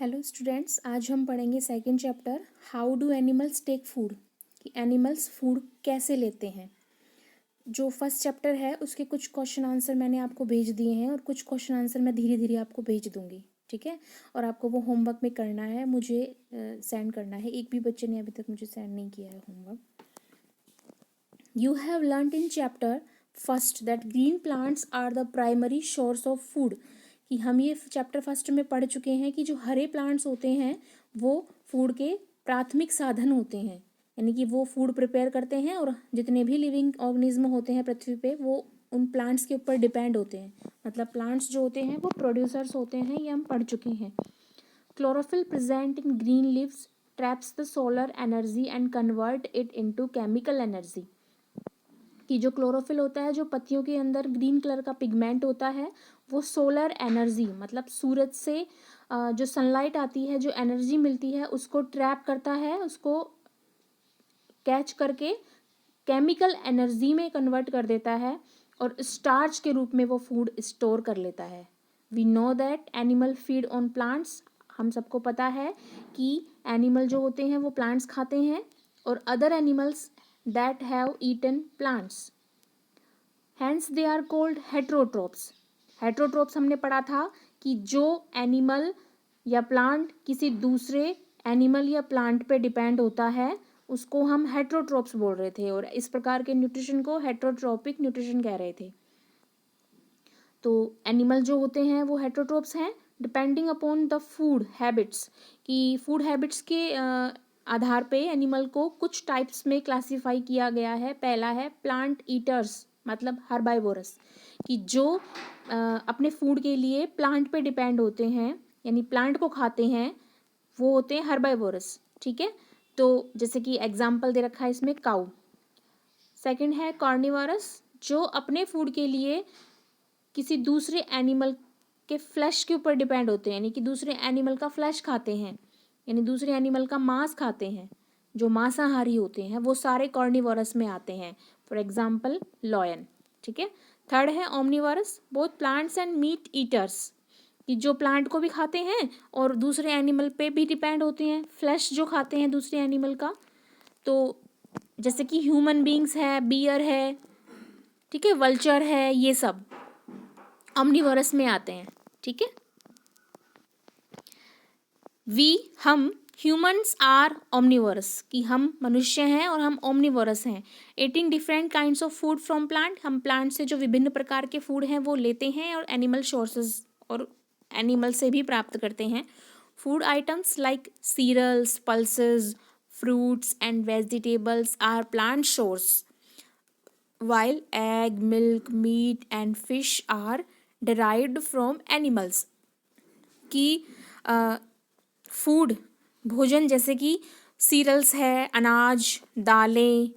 Hello students, आज हम पढ़ेंगे second chapter how do animals take food कि एनिमल्स फूड कैसे लेते हैं। जो फर्स्ट चैप्टर है उसके कुछ क्वेश्चन आंसर मैंने आपको भेज दिए हैं और कुछ क्वेश्चन आंसर मैं धीरे धीरे आपको भेज दूंगी, ठीक है। और आपको वो होमवर्क में करना है, मुझे सेंड करना है। एक भी बच्चे ने अभी तक मुझे सेंड नहीं किया है homework. You have learned in chapter first that green plants are the primary source of food कि हम ये चैप्टर फर्स्ट में पढ़ चुके हैं कि जो हरे प्लांट्स होते हैं वो फूड के प्राथमिक साधन होते हैं, यानी कि वो फूड प्रिपेयर करते हैं और जितने भी लिविंग ऑर्गेनिज्म होते हैं पृथ्वी पे वो उन प्लांट्स के ऊपर डिपेंड होते हैं। मतलब प्लांट्स जो होते हैं वो प्रोड्यूसर्स होते हैं, ये हम पढ़ चुके हैं। Chlorophyll present in green leaves traps the solar energy and convert it into chemical energy कि जो क्लोरोफिल होता है, जो पत्तियों के अंदर ग्रीन कलर का पिगमेंट होता है, वो सोलर एनर्जी मतलब सूरज से जो सनलाइट आती है, जो एनर्जी मिलती है उसको ट्रैप करता है, उसको कैच करके केमिकल एनर्जी में कन्वर्ट कर देता है और स्टार्च के रूप में वो फूड स्टोर कर लेता है। We know that animal feed on plants, हम सबको पता है कि एनिमल जो होते हैं वो प्लांट्स खाते हैं और other animals that have eaten plants hence they are called heterotrophs. Heterotrophs हमने पढ़ा था कि जो एनिमल या प्लांट किसी दूसरे एनिमल या प्लांट पे डिपेंड होता है उसको हम हेट्रोट्रोप्स बोल रहे थे और इस प्रकार के न्यूट्रिशन को हेट्रोट्रोपिक न्यूट्रिशन कह रहे थे। तो एनिमल जो होते हैं वो हेट्रोट्रोप्स हैं depending upon the food habits कि फूड हैबिट्स के आधार पे एनिमल को कुछ टाइप्स में क्लासिफाई किया गया है। पहला है प्लांट ईटर्स मतलब हर्बाइवोरस कि जो अपने फूड के लिए प्लांट पे डिपेंड होते हैं यानी प्लांट को खाते हैं, वो होते हैं हर्बाइवोरस, ठीक है। तो जैसे कि एग्जाम्पल दे रखा है इसमें काऊ। सेकंड है कार्निवोरस जो अपने फूड के लिए किसी दूसरे एनिमल के फ्लैश के ऊपर डिपेंड होते हैं, यानी कि दूसरे एनिमल का फ्लैश खाते हैं, यानी दूसरे एनिमल का मांस खाते हैं। जो मांसाहारी होते हैं वो सारे कार्निवोरस में आते हैं, फॉर एग्जाम्पल लॉयन, ठीक है। थर्ड है omnivorous both plants and meet eaters कि जो प्लांट को भी खाते हैं और दूसरे एनिमल पे भी डिपेंड होते हैं, फ्लैश जो खाते हैं दूसरे एनिमल का। तो जैसे कि ह्यूमन बींग्स है, बियर है, ठीक है, वल्चर है, ये सब ओमनिवोरस में आते हैं, ठीक है। हम ह्यूमंस आर ओमनिवोरस कि हम मनुष्य हैं और हम ओमनिवोरस हैं। Eating different kinds of food from plant, हम प्लांट से जो विभिन्न प्रकार के फूड हैं वो लेते हैं और एनिमल सोर्सेज और एनिमल से भी प्राप्त करते हैं। Food items like cereals, pulses, fruits and vegetables are plant source, while egg, milk, meat and fish are derived from animals कि फूड भोजन जैसे कि सीरियल्स है, अनाज, दालें,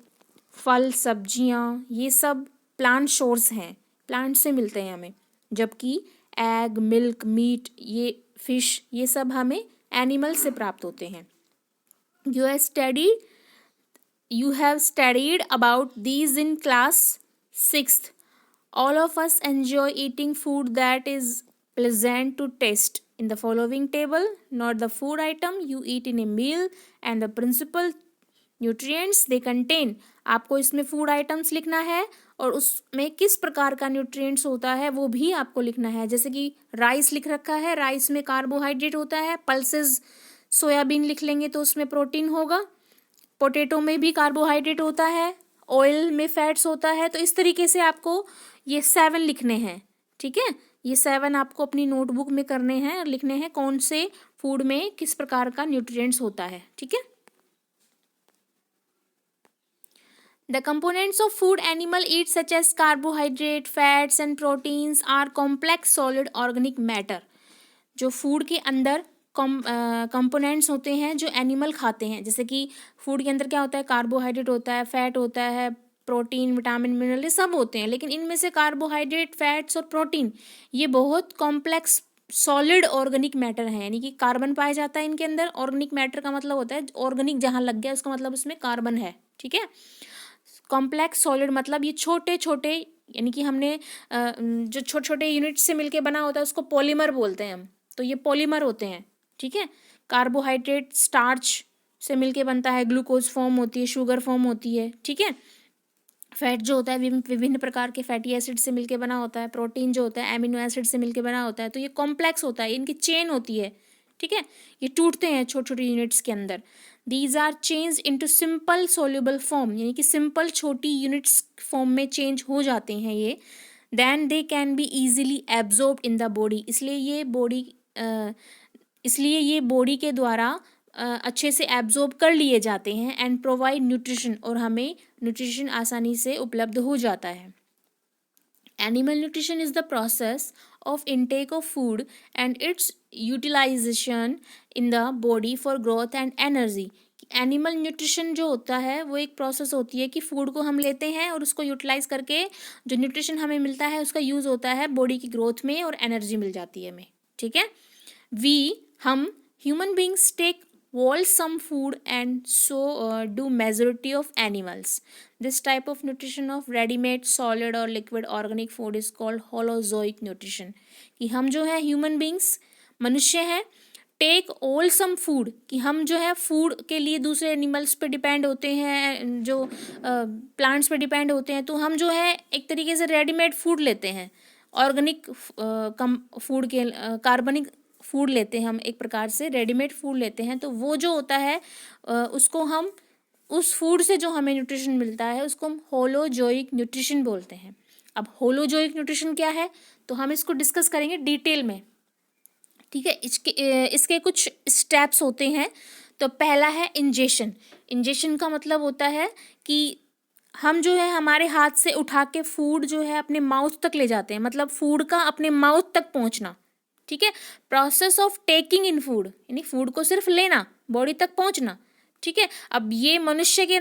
फल, सब्जियां, ये सब प्लांट सोर्स हैं, प्लांट से मिलते हैं हमें। जबकि एग, मिल्क, मीट, ये फिश, ये सब हमें एनिमल से प्राप्त होते हैं। You have studied about these in class 6th. All of us enjoy eating food that is pleasant to taste. In the following table, note the food item you eat in a meal and the principal nutrients they contain. आपको इसमें food items लिखना है और उसमें किस प्रकार का nutrients होता है वो भी आपको लिखना है। जैसे कि राइस लिख रखा है, राइस में कार्बोहाइड्रेट होता है। पल्सेस सोयाबीन लिख लेंगे तो उसमें प्रोटीन होगा। पोटैटो में भी कार्बोहाइड्रेट होता है, ऑयल में फैट्स होता है। तो इस तरीके से आपको ये 7 लिखने हैं, ठीक है। ये 7 आपको अपनी नोटबुक में करने हैं और लिखने हैं कौन से फूड में किस प्रकार का न्यूट्रिएंट्स होता है, ठीक है। The components of food animal eat such as carbohydrate, fats and proteins are complex solid organic matter. जो फूड के अंदर कंपोनेंट्स होते हैं जो एनिमल खाते हैं, जैसे कि फूड के अंदर क्या होता है, कार्बोहाइड्रेट होता है, फैट होता है, प्रोटीन, विटामिन, मिनरल, ये सब होते हैं। लेकिन इनमें से कार्बोहाइड्रेट, फैट्स और प्रोटीन ये बहुत कॉम्प्लेक्स सॉलिड ऑर्गेनिक मैटर है, यानी कि कार्बन पाया जाता है इनके अंदर। ऑर्गेनिक मैटर का मतलब होता है ऑर्गेनिक जहाँ लग गया उसका मतलब उसमें कार्बन है, ठीक है। कॉम्प्लेक्स सॉलिड मतलब ये छोटे छोटे, यानी कि हमने जो छोटे छोटे यूनिट से मिलके बना होता है उसको पॉलीमर बोलते हैं हम। तो ये पॉलीमर होते हैं, ठीक है। कार्बोहाइड्रेट स्टार्च से मिलके बनता है, ग्लूकोज फॉर्म होती है, शुगर फॉर्म होती है, ठीक है। फैट जो होता है विभिन्न प्रकार के फैटी एसिड से मिलके बना होता है। प्रोटीन जो होता है एमिनो एसिड से मिलके बना होता है। तो ये कॉम्प्लेक्स होता है, इनकी चेन होती है, ठीक है। ये टूटते हैं छोटे छोटे यूनिट्स के अंदर। These are change into simple soluble form, यानी कि सिंपल छोटी यूनिट्स फॉर्म में चेंज हो जाते हैं ये। Then they can be easily absorb in the body, इसलिए ये बॉडी के द्वारा अच्छे से एब्जॉर्ब कर लिए जाते हैं। एंड प्रोवाइड न्यूट्रिशन, और हमें न्यूट्रिशन आसानी से उपलब्ध हो जाता है। Animal nutrition is the process of intake of food and its utilization in the body for growth and energy. Animal nutrition जो होता है वो एक प्रोसेस होती है कि फूड को हम लेते हैं और उसको यूटिलाइज करके जो न्यूट्रिशन हमें मिलता है उसका यूज़ होता है बॉडी की ग्रोथ में, और एनर्जी मिल जाती है हमें, ठीक है। हम human beings take wholesome food and so do majority of animals. This type of nutrition of ready-made solid or liquid organic food is called holozoic nutrition. कि हम जो है ह्यूमन बींग्स, मनुष्य हैं, टेक wholesome food, कि हम जो है फूड के लिए दूसरे एनिमल्स पे डिपेंड होते हैं, जो प्लांट्स पे डिपेंड होते हैं, तो हम जो है एक तरीके से रेडीमेड फूड लेते हैं, ऑर्गेनिक कम फूड के कार्बनिक फूड लेते हैं, हम एक प्रकार से रेडीमेड फूड लेते हैं। तो वो जो होता है उसको हम, उस फूड से जो हमें न्यूट्रिशन मिलता है उसको हम होलोजोइक न्यूट्रिशन बोलते हैं। अब होलोजोइक न्यूट्रिशन क्या है तो हम इसको डिस्कस करेंगे डिटेल में, ठीक है। इसके कुछ स्टेप्स होते हैं। तो पहला है इंजेशन। इंजेशन का मतलब होता है कि हम जो है हमारे हाथ से उठा के फूड जो है अपने माउथ तक ले जाते हैं, मतलब फूड का अपने माउथ तक पहुंचना, ठीक है। Process of taking in food, यानी फूड को सिर्फ लेना, बॉडी तक पहुंचना, ठीक है। अब ये मनुष्य के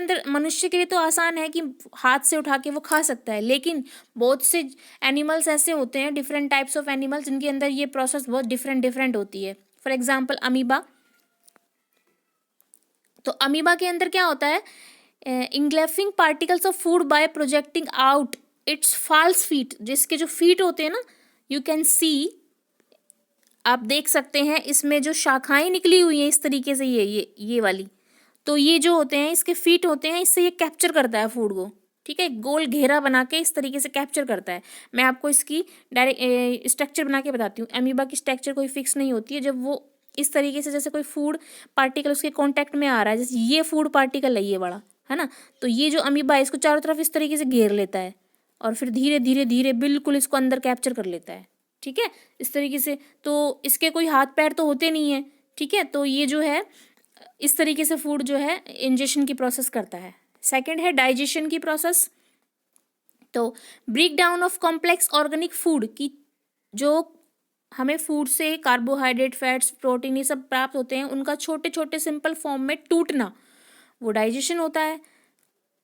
लिए तो आसान है कि हाथ से उठा के वो खा सकता है, लेकिन बहुत से एनिमल्स ऐसे होते हैं, डिफरेंट टाइप्स ऑफ एनिमल्स, जिनके अंदर ये प्रोसेस बहुत डिफरेंट होती है। For example amoeba. तो अमीबा के अंदर क्या होता है, engulfing particles of food by projecting out its false feet, जिसके जो फीट होते हैं ना, यू कैन सी, आप देख सकते हैं इसमें जो शाखाएं निकली हुई हैं इस तरीके से, ये वाली, तो ये जो होते हैं इसके फीट होते हैं, इससे ये कैप्चर करता है फूड को, ठीक है। गोल घेरा बना के इस तरीके से कैप्चर करता है। मैं आपको इसकी डायरेक्ट स्ट्रक्चर बना के बताती हूँ। अमीबा की स्ट्रक्चर कोई फिक्स नहीं होती है। जब वो इस तरीके से, जैसे कोई फूड पार्टिकल उसके कॉन्टैक्ट में आ रहा है, जैसे ये फूड पार्टिकल है ये बड़ा, है ना, तो ये जो अमीबा है इसको चारों तरफ इस तरीके से घेर लेता है और फिर धीरे धीरे धीरे बिल्कुल इसको अंदर कैप्चर कर लेता है, ठीक है, इस तरीके से। तो इसके कोई हाथ पैर तो होते नहीं है, ठीक है। तो ये जो है इस तरीके से फूड जो है इंजेशन की प्रोसेस करता है। सेकंड है डाइजेशन की प्रोसेस। तो break down of complex organic food, की जो हमें फूड से कार्बोहाइड्रेट, फैट्स, प्रोटीन ये सब प्राप्त होते हैं, उनका छोटे छोटे सिंपल फॉर्म में टूटना, वो डाइजेशन होता है,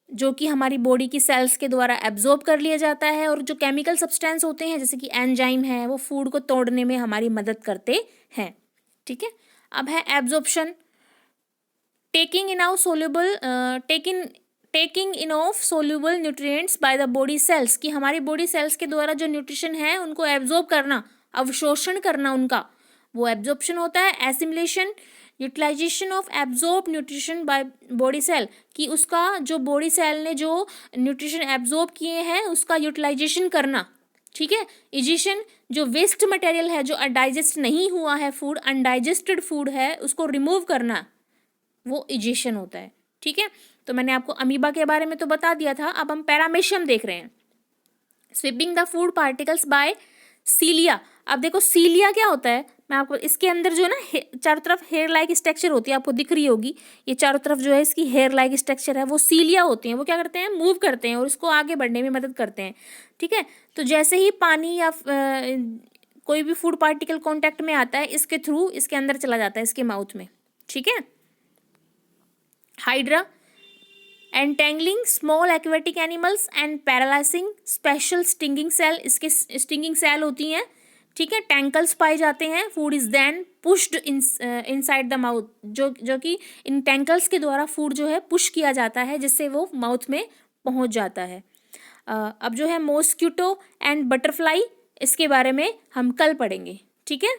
जो कि हमारी बॉडी की सेल्स के द्वारा एब्जॉर्ब कर लिया जाता है। और जो केमिकल सब्सटेंस होते हैं जैसे कि एंजाइम है, वो फूड को तोड़ने में हमारी मदद करते हैं, ठीक है। अब है absorption. Taking in of soluble nutrients by the body cells, कि हमारी बॉडी सेल्स के द्वारा जो न्यूट्रिशन है उनको एब्जॉर्ब करना, अवशोषण करना उनका, वो एब्जॉर्प्शन होता है। Assimilation, utilisation of absorb nutrition by body cell, कि उसका जो बॉडी सेल ने जो न्यूट्रिशन एब्जॉर्ब किए हैं उसका यूटिलाइजेशन करना, ठीक है। इजेशन, जो वेस्ट मटेरियल है, जो डाइजेस्ट नहीं हुआ है फूड, अनडाइजेस्टेड फूड है, उसको रिमूव करना, वो इजेशन होता है, ठीक है। तो मैंने आपको अमीबा के बारे में तो बता दिया था। अब हम पैरामेशियम देख रहे हैं। Sweeping the food particles by cilia. अब देखो सीलिया क्या होता है, मैं आपको इसके अंदर जो है ना चारों तरफ हेयर लाइक स्ट्रक्चर होती है, आपको दिख रही होगी, ये चारों तरफ जो है इसकी हेयर लाइक स्ट्रक्चर है, वो सीलिया होती हैं। वो क्या करते हैं, मूव करते हैं और इसको आगे बढ़ने में मदद करते हैं, ठीक है। तो जैसे ही पानी या कोई भी फूड पार्टिकल कॉन्टैक्ट में आता है, इसके थ्रू इसके अंदर चला जाता है, इसके माउथ में, ठीक है। Hydra, entangling small aquatic animals and paralysing special stinging cell, इसके स्टिंगिंग सेल होती हैं, ठीक है। टैंकल्स पाए जाते हैं। Food is then pushed inside the mouth, जो कि इन टैंकल्स के द्वारा फूड जो है पुश किया जाता है, जिससे वो माउथ में पहुंच जाता है। अब जो है मॉस्किटो एंड बटरफ्लाई, इसके बारे में हम कल पढ़ेंगे, ठीक है।